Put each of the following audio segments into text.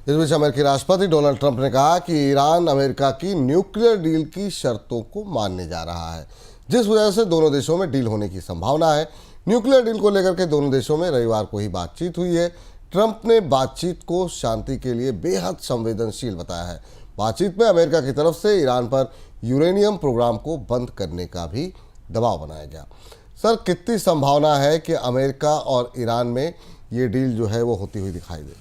इस बीच अमेरिकी राष्ट्रपति डोनाल्ड ट्रंप ने कहा कि ईरान अमेरिका की न्यूक्लियर डील की शर्तों को मानने जा रहा है, जिस वजह से दोनों देशों में डील होने की संभावना है। न्यूक्लियर डील को लेकर के दोनों देशों में रविवार को ही बातचीत हुई है। ट्रंप ने बातचीत को शांति के लिए बेहद संवेदनशील बताया है। बातचीत में अमेरिका की तरफ से ईरान पर यूरेनियम प्रोग्राम को बंद करने का भी दबाव बनाया गया। सर, कितनी संभावना है कि अमेरिका और ईरान में ये डील जो है वो होती हुई दिखाई दे?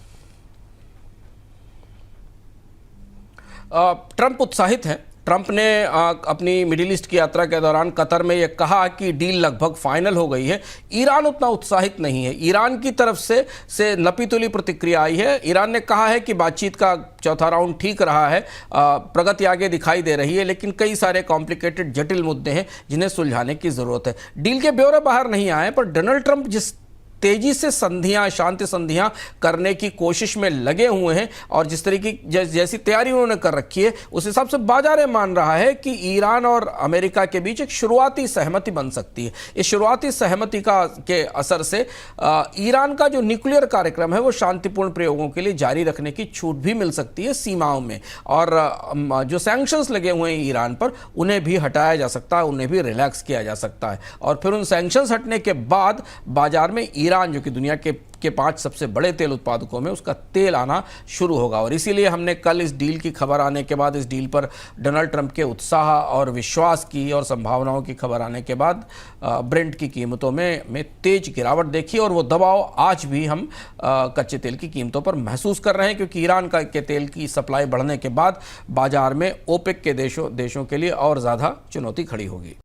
ट्रंप उत्साहित हैं। ट्रंप ने अपनी मिडिल ईस्ट की यात्रा के दौरान कतर में यह कहा कि डील लगभग फाइनल हो गई है। ईरान उतना उत्साहित नहीं है। ईरान की तरफ से नपी-तुली प्रतिक्रिया आई है। ईरान ने कहा है कि बातचीत का चौथा राउंड ठीक रहा है, प्रगति आगे दिखाई दे रही है, लेकिन कई सारे कॉम्प्लिकेटेड जटिल मुद्दे हैं जिन्हें सुलझाने की जरूरत है। डील के ब्यौरे बाहर नहीं आए, पर डोनाल्ड ट्रंप जिस तेजी से संधियां, शांति संधियां करने की कोशिश में लगे हुए हैं और जिस तरीके जैसी तैयारी उन्होंने कर रखी है, उस हिसाब से बाजार मान रहा है कि ईरान और अमेरिका के बीच एक शुरुआती सहमति बन सकती है। इस शुरुआती सहमति के असर से ईरान का जो न्यूक्लियर कार्यक्रम है वो शांतिपूर्ण प्रयोगों के लिए जारी रखने की छूट भी मिल सकती है सीमाओं में, और जो सैंक्शंस लगे हुए हैं ईरान पर उन्हें भी हटाया जा सकता है, उन्हें भी रिलैक्स किया जा सकता है। और फिर उन सैंक्शंस हटने के बाद बाजार में ईरान, जो कि दुनिया के 5 सबसे बड़े तेल उत्पादकों में, उसका तेल आना शुरू होगा। और इसीलिए हमने कल इस डील की खबर आने के बाद, इस डील पर डोनाल्ड ट्रंप के उत्साह और विश्वास की और संभावनाओं की खबर आने के बाद ब्रेंट की कीमतों में तेज गिरावट देखी, और वो दबाव आज भी हम कच्चे तेल की कीमतों पर महसूस कर रहे हैं, क्योंकि ईरान के तेल की सप्लाई बढ़ने के बाद बाजार में ओपेक के देशों के लिए और ज़्यादा चुनौती खड़ी होगी।